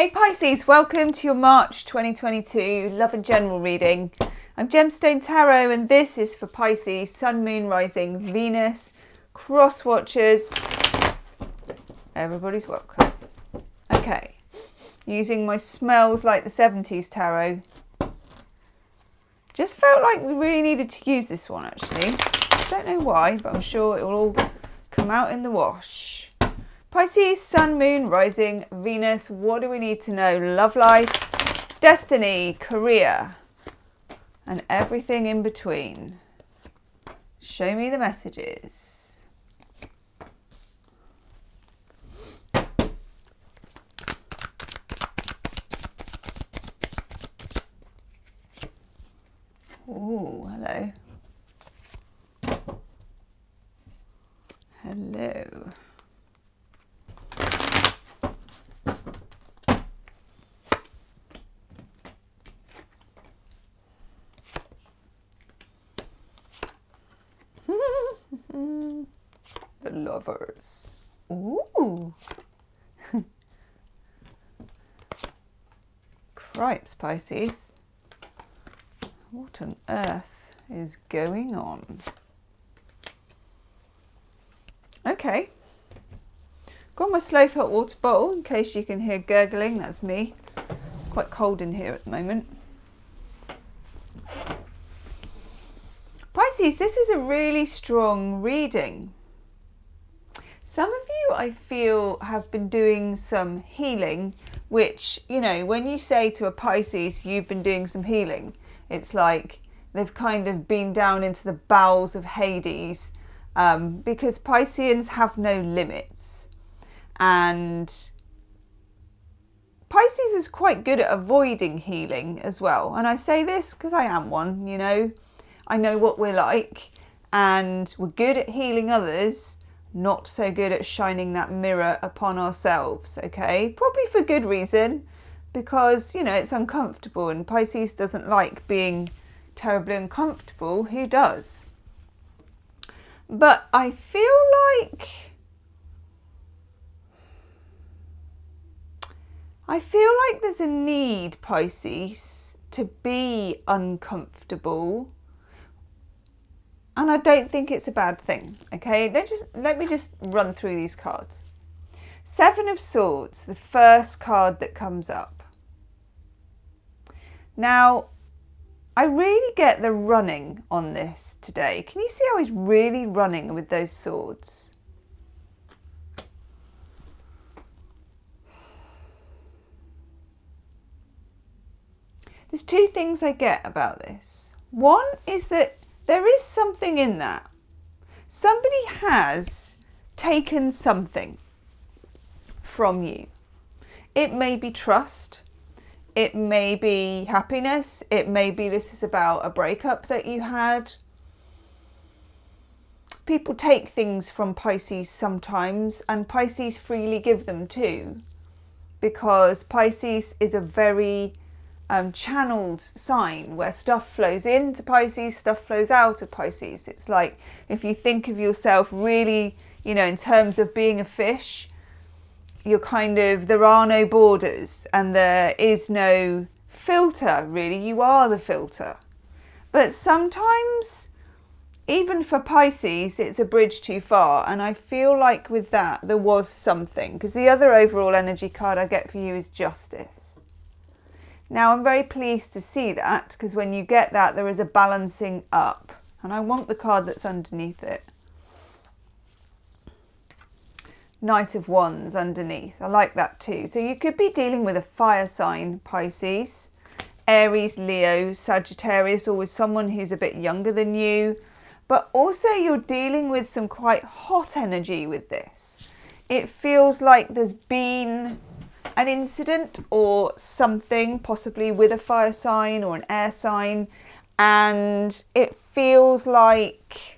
Hey Pisces, welcome to your March 2022 Love and General reading. I'm Gemstone Tarot and this is for Pisces, Sun, Moon, Rising, Venus, Cross Watchers. Everybody's welcome. Okay, using my Smells Like the 70s Tarot. Just felt like we really needed to use this one actually. Don't know why, but I'm sure it will all come out in the wash. Pisces, Sun, Moon, Rising, Venus. What do we need to know? Love life, destiny, career, and everything in between. Show me the messages. Oh, hello. Hello. The Lovers. Ooh. Cripes, Pisces. What on earth is going on? Okay. Got my Sloth hot water bottle in case you can hear gurgling. That's me. It's quite cold in here at the moment. Pisces, this is a really strong reading. Some of you, I feel, have been doing some healing, which, you know, when you say to a Pisces, you've been doing some healing, it's like they've kind of been down into the bowels of Hades, because Pisceans have no limits. And Pisces is quite good at avoiding healing as well. And I say this because I am one, you know. I know what we're like, and we're good at healing others, not so good at shining that mirror upon ourselves, okay? Probably for good reason, because, you know, it's uncomfortable, and Pisces doesn't like being terribly uncomfortable. Who does? But I feel like there's a need, Pisces, to be uncomfortable. And I don't think it's a bad thing, okay? Let me just run through these cards. Seven of Swords, the first card that comes up. Now, I really get the running on this today. Can you see how he's really running with those swords? There's two things I get about this. One is that there is something in that. Somebody has taken something from you. It may be trust. It may be happiness. It may be this is about a breakup that you had. People take things from Pisces sometimes, and Pisces freely give them too, because Pisces is a very channeled sign where stuff flows into Pisces, stuff flows out of Pisces. It's like if you think of yourself really, you know, in terms of being a fish, you're kind of, there are no borders and there is no filter really. You are the filter. But sometimes, even for Pisces, it's a bridge too far. And I feel like with that, there was something, because the other overall energy card I get for you is Justice. Now, I'm very pleased to see that, because when you get that, there is a balancing up. And I want the card that's underneath it. Knight of Wands underneath. I like that too. So you could be dealing with a fire sign, Pisces, Aries, Leo, Sagittarius, or with someone who's a bit younger than you. But also you're dealing with some quite hot energy with this. It feels like there's been an incident or something, possibly with a fire sign or an air sign, and it feels like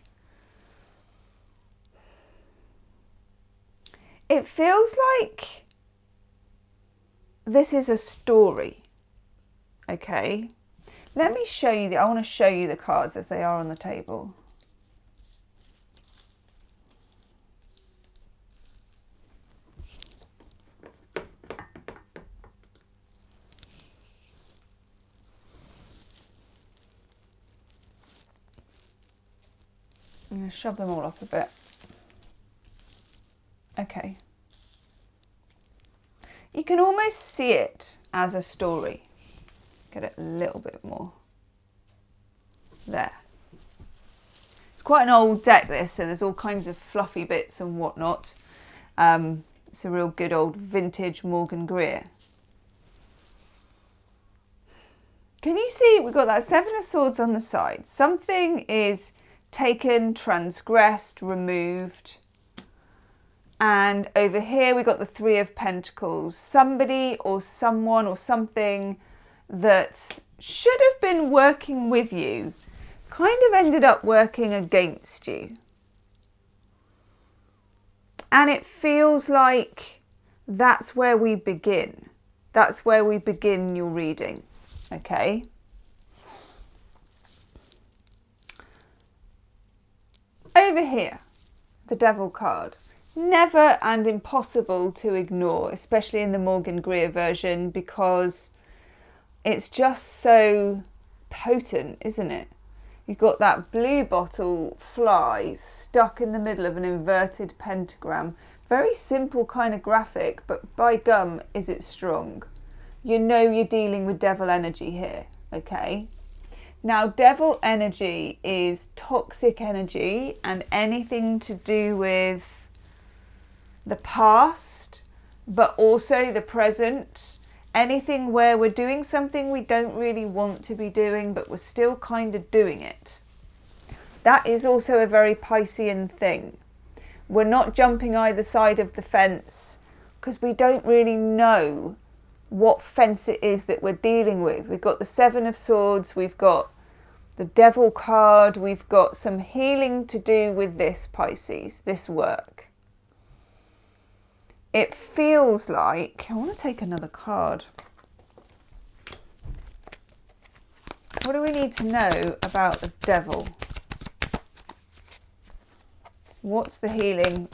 this is a story. Okay, let me show you I want to show you the cards as they are on the table. going to shove them all up a bit. Okay. You can almost see it as a story. Get it a little bit more. There. It's quite an old deck, this, so there's all kinds of fluffy bits and whatnot. It's a real good old vintage Morgan Greer. Can you see we've got that Seven of Swords on the side? Something is taken, transgressed, removed. And over here we've got the Three of Pentacles. Somebody or someone or something that should have been working with you kind of ended up working against you. And it feels like that's where we begin. That's where we begin your reading. Okay. Over here, the Devil card. Never and impossible to ignore, especially in the Morgan Greer version, because it's just so potent, isn't it? You've got that blue bottle fly stuck in the middle of an inverted pentagram. Very simple kind of graphic, but by gum, is it strong. You know you're dealing with devil energy here, okay? Now, devil energy is toxic energy and anything to do with the past, but also the present. Anything where we're doing something we don't really want to be doing, but we're still kind of doing it. That is also a very Piscean thing. We're not jumping either side of the fence because we don't really know what fence it is that we're dealing with. We've got the Seven of Swords, we've got the Devil card, we've got some healing to do with this, Pisces, this work. It feels like, I want to take another card. What do we need to know about the Devil? What's the healing?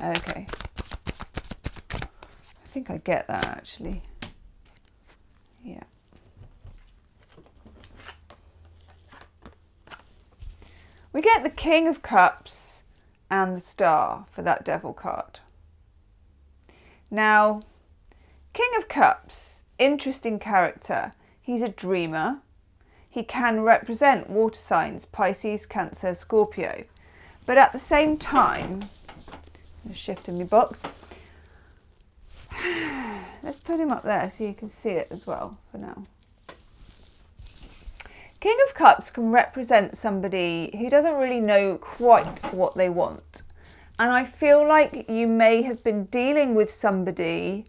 Okay. I think I get that actually. Yeah. We get the King of Cups and the Star for that Devil card. Now, King of Cups, interesting character. He's a dreamer. He can represent water signs, Pisces, Cancer, Scorpio. But at the same time, I'm shifting my box. Let's put him up there so you can see it as well for now. King of Cups can represent somebody who doesn't really know quite what they want. And I feel like you may have been dealing with somebody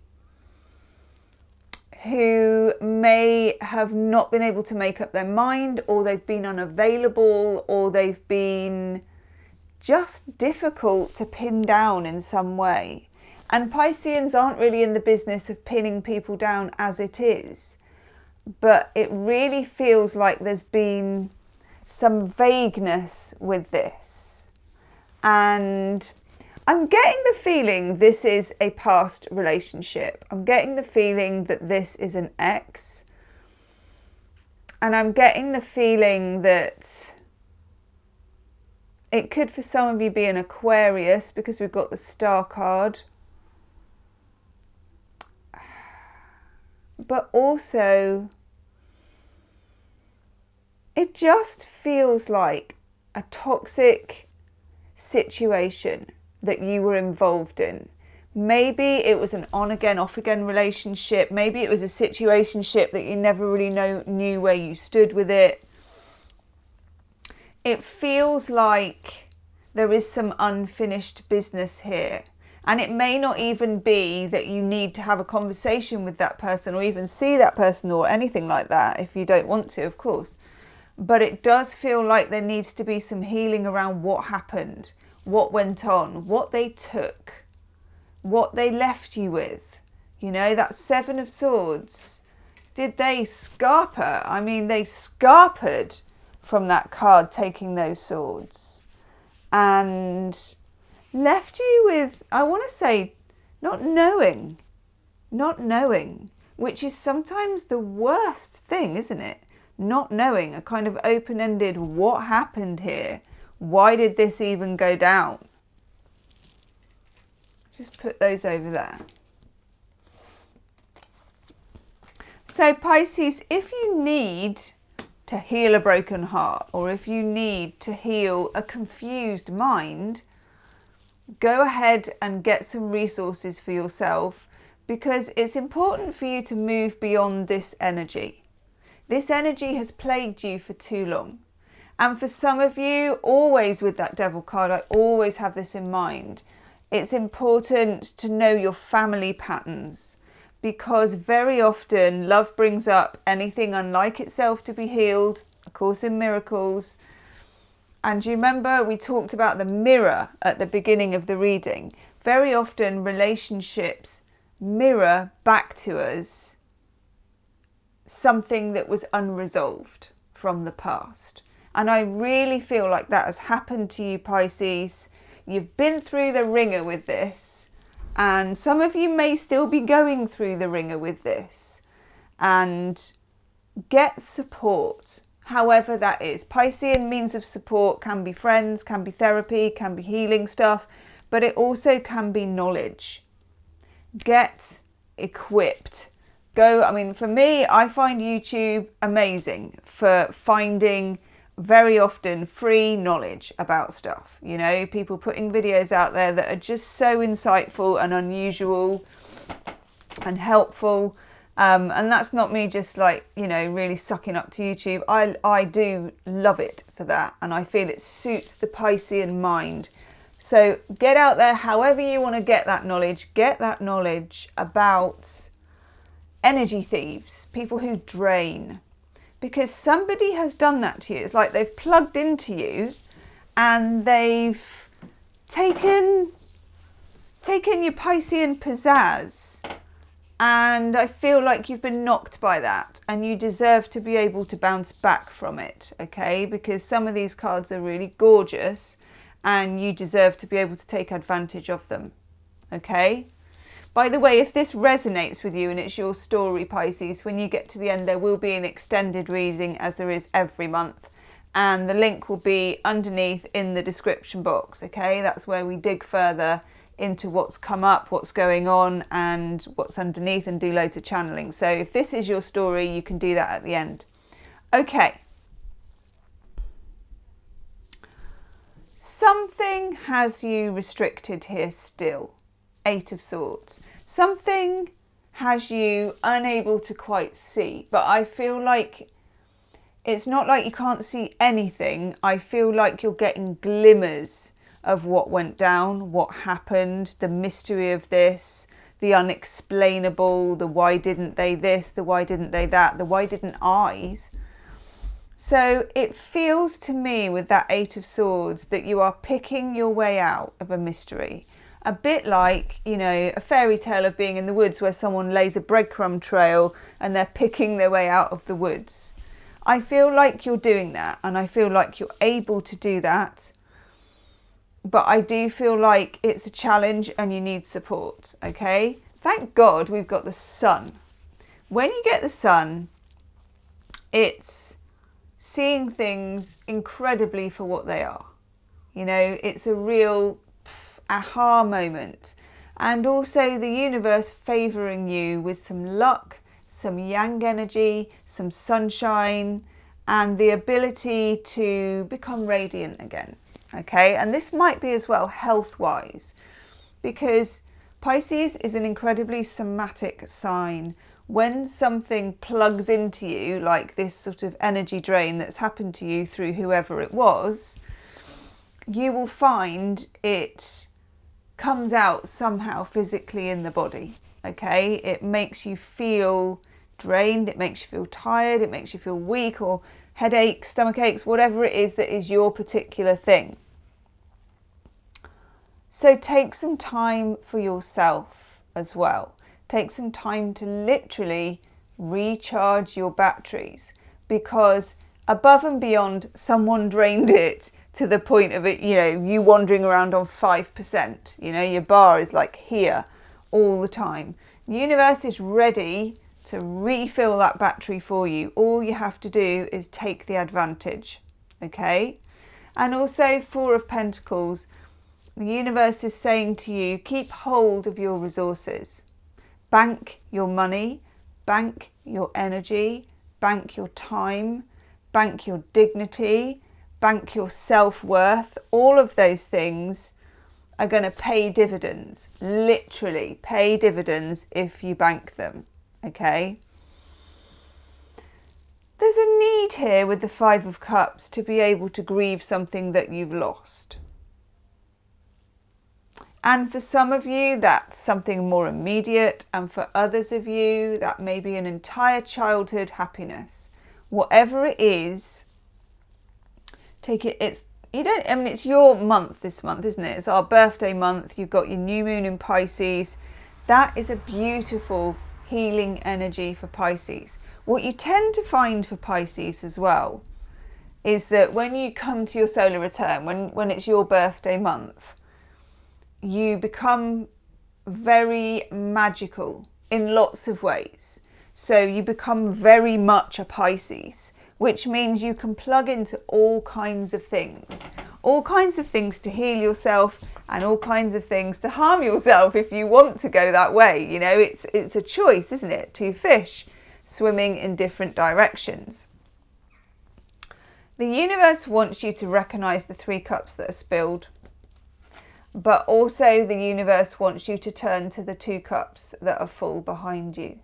who may have not been able to make up their mind, or they've been unavailable, or they've been just difficult to pin down in some way. And Pisceans aren't really in the business of pinning people down as it is. But it really feels like there's been some vagueness with this. And I'm getting the feeling this is a past relationship. I'm getting the feeling that this is an ex. And I'm getting the feeling that it could for some of you be an Aquarius, because we've got the Star card. But also, it just feels like a toxic situation that you were involved in. Maybe it was an on-again, off-again relationship. Maybe it was a situationship that you never really knew where you stood with it. It feels like there is some unfinished business here. And it may not even be that you need to have a conversation with that person or even see that person or anything like that, if you don't want to, of course. But it does feel like there needs to be some healing around what happened, what went on, what they took, what they left you with. You know, that Seven of Swords. Did they scarper? I mean, they scarpered from that card taking those swords. And left you with, I want to say, not knowing, which is sometimes the worst thing, isn't it? not knowing, a kind of open-ended, what happened here? Why did this even go down? Just put those over there. So Pisces, if you need to heal a broken heart, or if you need to heal a confused mind, go ahead and get some resources for yourself, because it's important for you to move beyond this energy. This energy has plagued you for too long. And for some of you, always with that Devil card, I always have this in mind. It's important to know your family patterns, because very often love brings up anything unlike itself to be healed, A Course in Miracles. And you remember we talked about the mirror at the beginning of the reading. Very often relationships mirror back to us something that was unresolved from the past. And I really feel like that has happened to you, Pisces. You've been through the ringer with this, and some of you may still be going through the ringer with this. And get support, however that is. Piscean means of support can be friends, can be therapy, can be healing stuff, but it also can be knowledge. Get equipped. I mean, for me, I find YouTube amazing for finding very often free knowledge about stuff. You know, people putting videos out there that are just so insightful and unusual and helpful. And that's not me just like, you know, really sucking up to YouTube. I do love it for that. And I feel it suits the Piscean mind. So get out there, however you want to get that knowledge about energy thieves, people who drain. Because somebody has done that to you. It's like they've plugged into you and they've taken your Piscean pizzazz, and I feel like you've been knocked by that and you deserve to be able to bounce back from it, okay? Because some of these cards are really gorgeous and you deserve to be able to take advantage of them, okay? By the way, if this resonates with you and it's your story, Pisces, when you get to the end, there will be an extended reading, as there is every month. And the link will be underneath in the description box, okay? That's where we dig further into what's come up, what's going on, and what's underneath, and do loads of channeling. So if this is your story, you can do that at the end. Okay. Something has you restricted here still. 8 of Swords. Something has you unable to quite see, but I feel like it's not like you can't see anything. I feel like you're getting glimmers of what went down, what happened, the mystery of this, the unexplainable, the why didn't they this, the why didn't they that, the why didn't I's. So it feels to me with that 8 of Swords that you are picking your way out of a mystery. A bit like, you know, a fairy tale of being in the woods where someone lays a breadcrumb trail and they're picking their way out of the woods. I feel like you're doing that, and I feel like you're able to do that. But I do feel like it's a challenge and you need support, okay? Thank God we've got the Sun. When you get the Sun, it's seeing things incredibly for what they are. You know, it's a real aha moment, and also the universe favoring you with some luck, some yang energy, some sunshine, and the ability to become radiant again, okay? And this might be as well health wise, because Pisces is an incredibly somatic sign. When something plugs into you, like this sort of energy drain that's happened to you through whoever it was, you will find it comes out somehow physically in the body, okay? It makes you feel drained, it makes you feel tired, it makes you feel weak, or headaches, stomach aches, whatever it is that is your particular thing. So take some time for yourself as well. Take some time to literally recharge your batteries, because above and beyond someone drained it to the point of it, you know, you wandering around on 5%, you know, your bar is like here all the time. The universe is ready to refill that battery for you. All you have to do is take the advantage, okay? And also, Four of Pentacles, the universe is saying to you, keep hold of your resources. Bank your money, bank your energy, bank your time, bank your dignity, bank your self-worth. All of those things are going to pay dividends, literally pay dividends if you bank them, okay? There's a need here with the Five of Cups to be able to grieve something that you've lost. And for some of you, that's something more immediate. And for others of you, that may be an entire childhood happiness. Whatever it is, take it. It's your month this month, isn't it? It's our birthday month. You've got your new moon in Pisces. That is a beautiful healing energy for Pisces. What you tend to find for Pisces as well is that when you come to your solar return, when it's your birthday month, you become very magical in lots of ways. So you become very much a Pisces, which means you can plug into all kinds of things to heal yourself, and all kinds of things to harm yourself if you want to go that way. You know, it's a choice, isn't it? Two fish swimming in different directions. The universe wants you to recognize the 3 cups that are spilled, but also the universe wants you to turn to the 2 cups that are full behind you.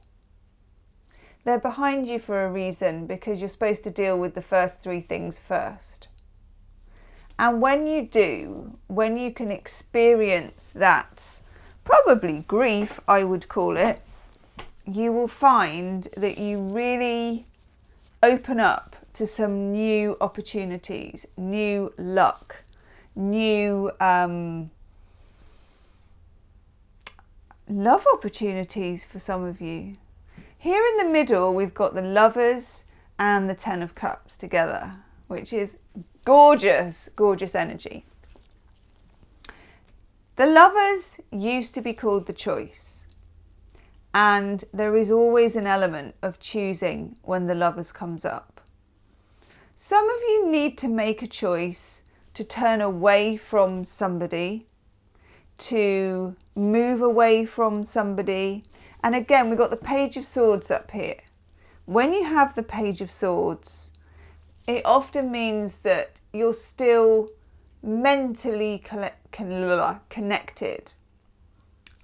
They're behind you for a reason, because you're supposed to deal with the first 3 things first. And when you do, when you can experience that, probably grief, I would call it, you will find that you really open up to some new opportunities, new luck, new love opportunities for some of you. Here in the middle, we've got the Lovers and the 10 of Cups together, which is gorgeous, gorgeous energy. The Lovers used to be called the Choice, and there is always an element of choosing when the Lovers comes up. Some of you need to make a choice to turn away from somebody, to move away from somebody. And again, we've got the Page of Swords up here. When you have the Page of Swords, it often means that you're still mentally connected.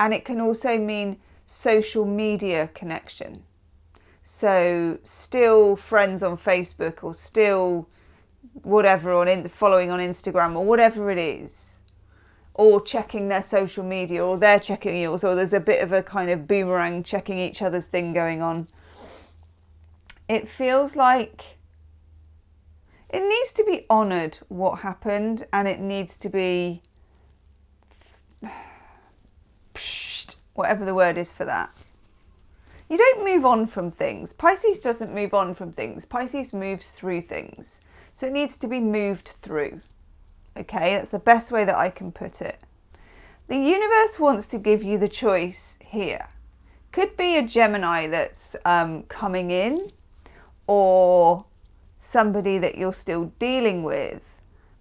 And it can also mean social media connection. So still friends on Facebook, or still whatever following on Instagram, or whatever it is. Or checking their social media, or they're checking yours, or there's a bit of a kind of boomerang checking each other's thing going on. It feels like it needs to be honoured, what happened, and it needs to be whatever the word is for that. You don't move on from things. Pisces doesn't move on from things. Pisces moves through things. So it needs to be moved through. Okay, that's the best way that I can put it. The universe wants to give you the choice here. Could be a Gemini that's coming in, or somebody that you're still dealing with.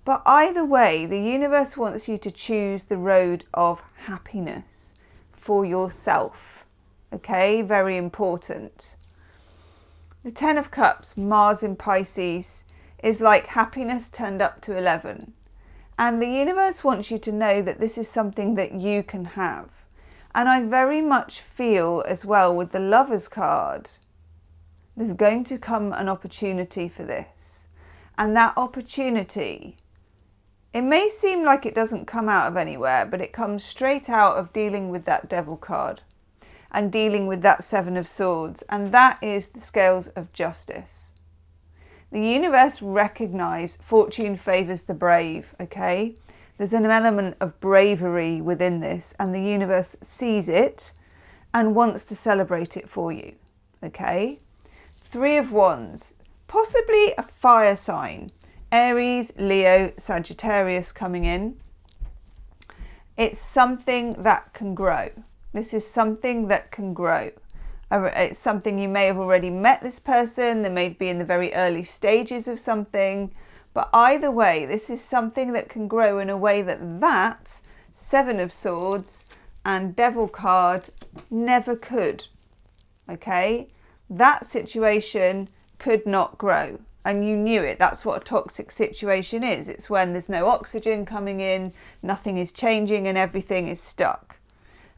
But either way, the universe wants you to choose the road of happiness for yourself. Okay, very important. The 10 of Cups, Mars in Pisces, is like happiness turned up to 11. And the universe wants you to know that this is something that you can have. And I very much feel as well with the Lovers card, there's going to come an opportunity for this. And that opportunity, it may seem like it doesn't come out of anywhere, but it comes straight out of dealing with that Devil card and dealing with that 7 of Swords. And that is the scales of justice. The universe recognises fortune favours the brave, okay? There's an element of bravery within this, and the universe sees it and wants to celebrate it for you, okay? 3 of Wands, possibly a fire sign. Aries, Leo, Sagittarius coming in. It's something that can grow. This is something that can grow. It's something you may have already met this person. They may be in the very early stages of something. But either way, this is something that can grow in a way that Seven of Swords and Devil card never could. Okay? That situation could not grow. And you knew it. That's what a toxic situation is. It's when there's no oxygen coming in, nothing is changing, and everything is stuck.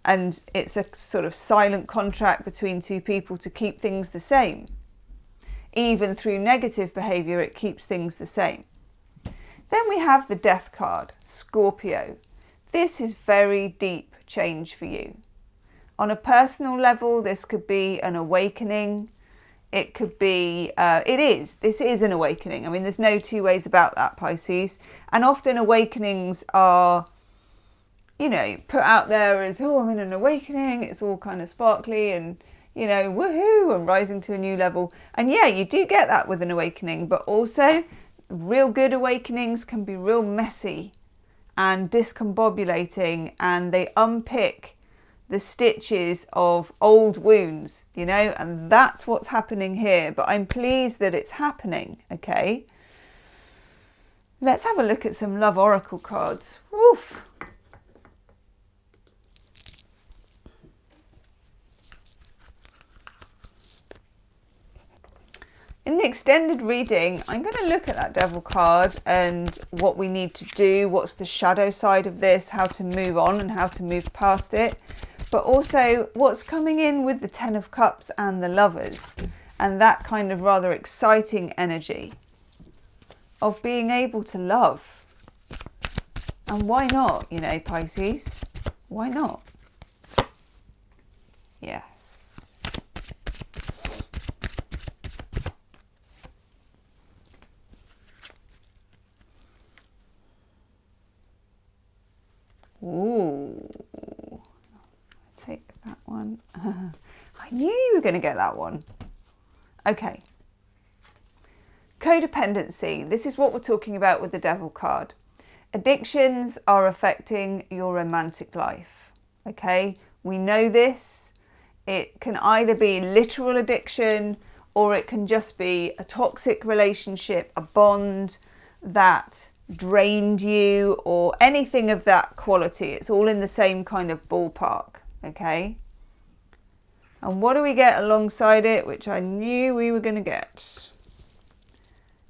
And it's a sort of silent contract between two people to keep things the same. Even through negative behaviour, it keeps things the same. Then we have the Death card, Scorpio. This is very deep change for you. On a personal level, this could be an awakening. It could be, this is an awakening. I mean, there's no two ways about that, Pisces. And often awakenings are, put out there as, oh, I'm in an awakening. It's all kind of sparkly and, woohoo, I'm rising to a new level. And yeah, you do get that with an awakening, but also real good awakenings can be real messy and discombobulating, and they unpick the stitches of old wounds, and that's what's happening here. But I'm pleased that it's happening, okay? Let's have a look at some love oracle cards. Woof! In the extended reading, I'm going to look at that Devil card and what we need to do, what's the shadow side of this, how to move on and how to move past it, but also what's coming in with the Ten of Cups and the Lovers, and that kind of rather exciting energy of being able to love. And why not, Pisces? Why not? Yes. Ooh, take that one. I knew you were going to get that one. Okay. Codependency. This is what we're talking about with the Devil card. Addictions are affecting your romantic life. Okay, we know this. It can either be literal addiction, or it can just be a toxic relationship, a bond that drained you, or anything of that quality. It's all in the same kind of ballpark, okay? And what do we get alongside it, which I knew we were going to get?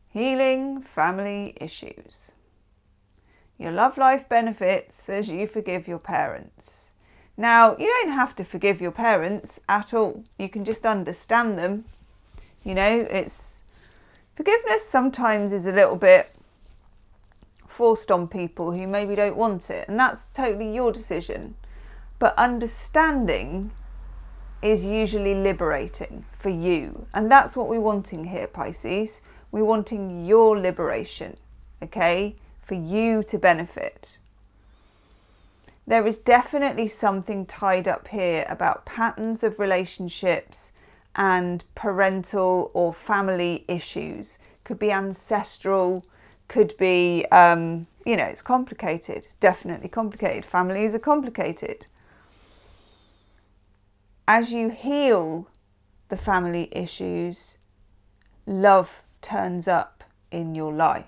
Healing family issues. Your love life benefits as you forgive your parents. Now, you don't have to forgive your parents at all. You can just understand them. It's forgiveness sometimes is a little bit forced on people who maybe don't want it, and that's totally your decision. But understanding is usually liberating for you, and that's what we're wanting here, Pisces. We're wanting your liberation, okay, for you to benefit. There is definitely something tied up here about patterns of relationships and parental or family issues. Could be ancestral, could be, it's complicated, definitely complicated. Families are complicated. As you heal the family issues, love turns up in your life.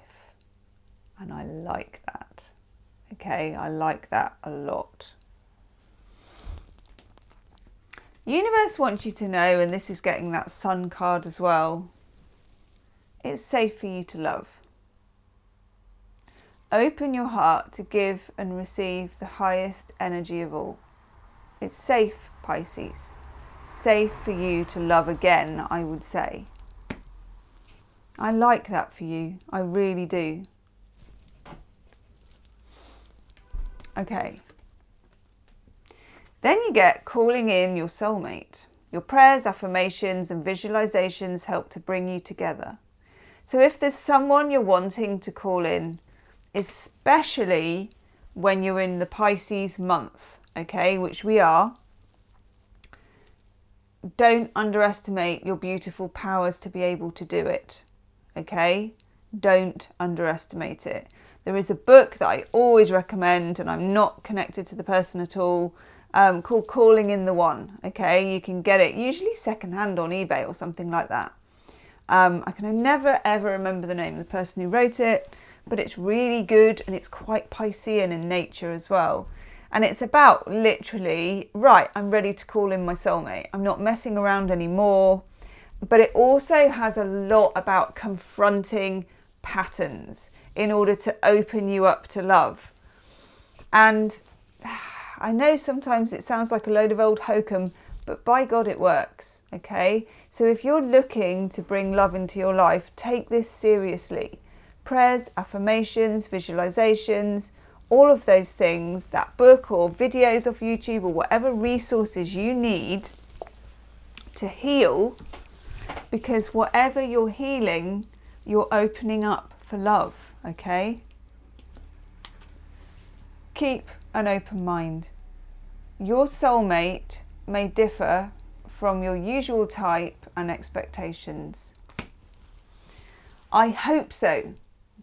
And I like that. Okay, I like that a lot. Universe wants you to know, and this is getting that Sun card as well, it's safe for you to love. Open your heart to give and receive the highest energy of all. It's safe, Pisces. Safe for you to love again, I would say. I like that for you. I really do. Okay. Then you get calling in your soulmate. Your prayers, affirmations, and visualizations help to bring you together. So if there's someone you're wanting to call in, especially when you're in the Pisces month, okay, which we are, don't underestimate your beautiful powers to be able to do it, okay? Don't underestimate it. There is a book that I always recommend, and I'm not connected to the person at all, called Calling in the One. Okay, you can get it usually secondhand on eBay or something like that. I can never ever remember the name of the person who wrote it, but it's really good and it's quite Piscean in nature as well. And it's about literally, right, I'm ready to call in my soulmate. I'm not messing around anymore. But it also has a lot about confronting patterns in order to open you up to love. And I know sometimes it sounds like a load of old hokum, but by God it works, okay? So if you're looking to bring love into your life, take this seriously. Prayers, affirmations, visualizations, all of those things, that book or videos off YouTube or whatever resources you need to heal, because whatever you're healing, you're opening up for love, okay? Keep an open mind. Your soulmate may differ from your usual type and expectations. I hope so,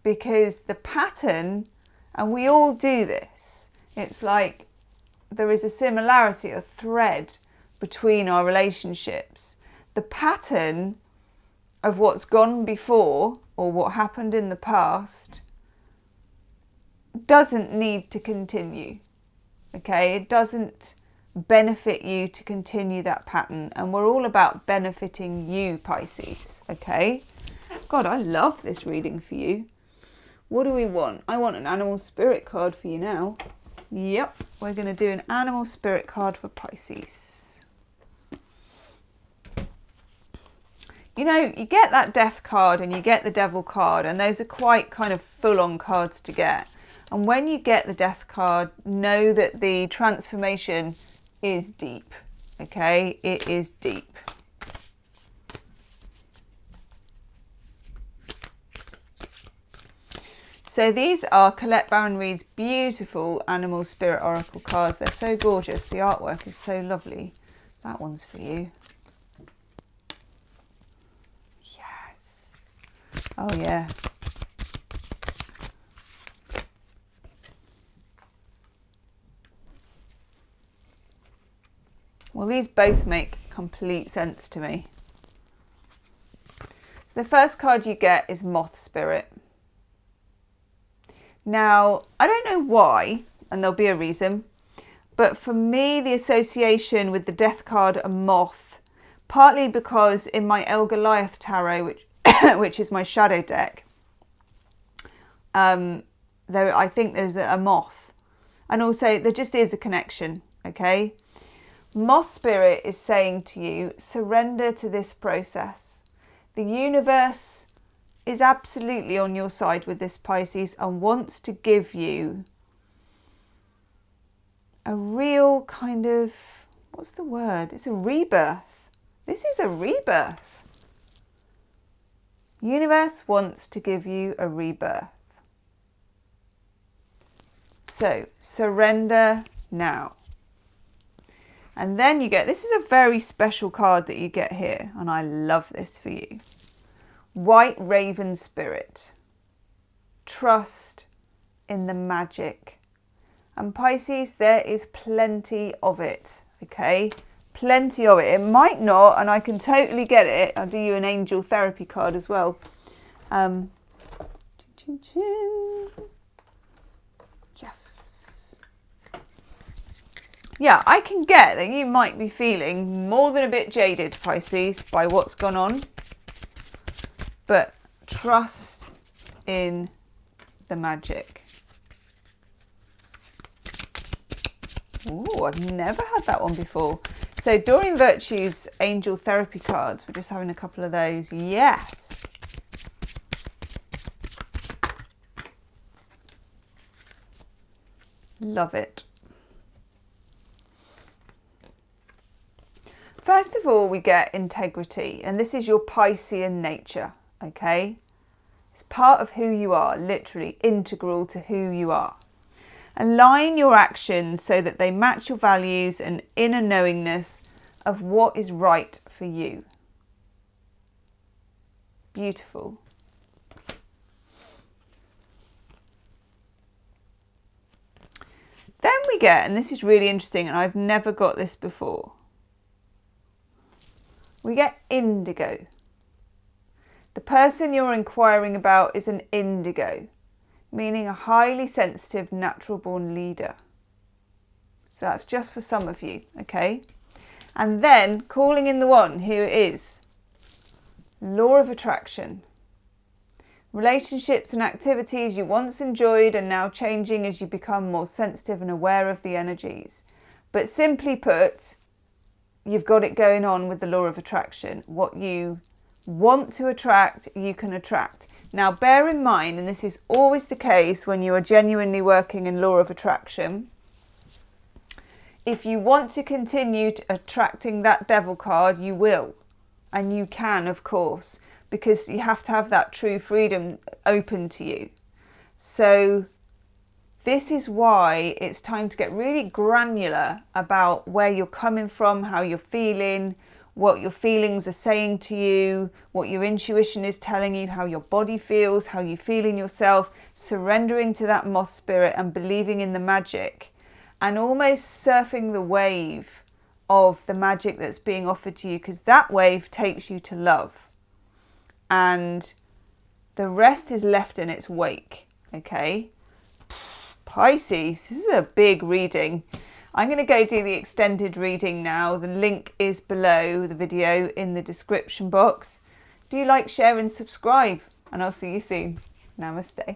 because the pattern, and we all do this, it's like there is a similarity, a thread between our relationships. The pattern of what's gone before or what happened in the past doesn't need to continue, okay? It doesn't benefit you to continue that pattern, and we're all about benefiting you, Pisces, okay? God, I love this reading for you. What do we want? I want an animal spirit card for you now. Yep, we're going to do an animal spirit card for Pisces. You know, you get that death card and you get the devil card, and those are quite kind of full-on cards to get. And when you get the death card, know that the transformation is deep, okay? It is deep. So these are Colette Baron Reid's beautiful Animal Spirit Oracle cards. They're so gorgeous. The artwork is so lovely. That one's for you. Yes. Oh yeah. Well, these both make complete sense to me. So the first card you get is Moth Spirit. Now, I don't know why, and there'll be a reason, but for me, the association with the Death card and Moth, partly because in my El Goliath Tarot, which is my shadow deck, I think there's a moth. And also, there just is a connection, okay? Moth Spirit is saying to you, surrender to this process. The universe is absolutely on your side with this, Pisces, and wants to give you a real kind of, what's the word? It's a rebirth. This is a rebirth. Universe wants to give you a rebirth. So surrender now. And then you get, this is a very special card that you get here, and I love this for you. White Raven Spirit. Trust in the magic. And Pisces, there is plenty of it, okay? Plenty of it. It might not, and I can totally get it. I'll do you an angel therapy card as well. Yes. Yeah, I can get that you might be feeling more than a bit jaded, Pisces, by what's gone on. But trust in the magic. Oh, I've never had that one before. So Doreen Virtue's angel therapy cards. We're just having a couple of those. Yes. Love it. First of all, we get integrity, and this is your Piscean nature, okay? It's part of who you are, literally integral to who you are. Align your actions so that they match your values and inner knowingness of what is right for you. Beautiful. Then we get, and this is really interesting, and I've never got this before, we get indigo. The person you're inquiring about is an indigo, meaning a highly sensitive, natural-born leader. So that's just for some of you, okay? And then, calling in the one, here it is. Law of attraction. Relationships and activities you once enjoyed are now changing as you become more sensitive and aware of the energies. But simply put, you've got it going on with the law of attraction. What you want to attract, you can attract. Now, bear in mind, and this is always the case when you are genuinely working in law of attraction, if you want to continue attracting that devil card, you will. And you can, of course, because you have to have that true freedom open to you. So this is why it's time to get really granular about where you're coming from, how you're feeling, what your feelings are saying to you, what your intuition is telling you, how your body feels, how you feel in yourself, surrendering to that moth spirit and believing in the magic, and almost surfing the wave of the magic that's being offered to you, because that wave takes you to love. And the rest is left in its wake, okay? Pisces, this is a big reading. I'm going to go do the extended reading now. The link is below the video in the description box. Do like, share and subscribe, and I'll see you soon. Namaste.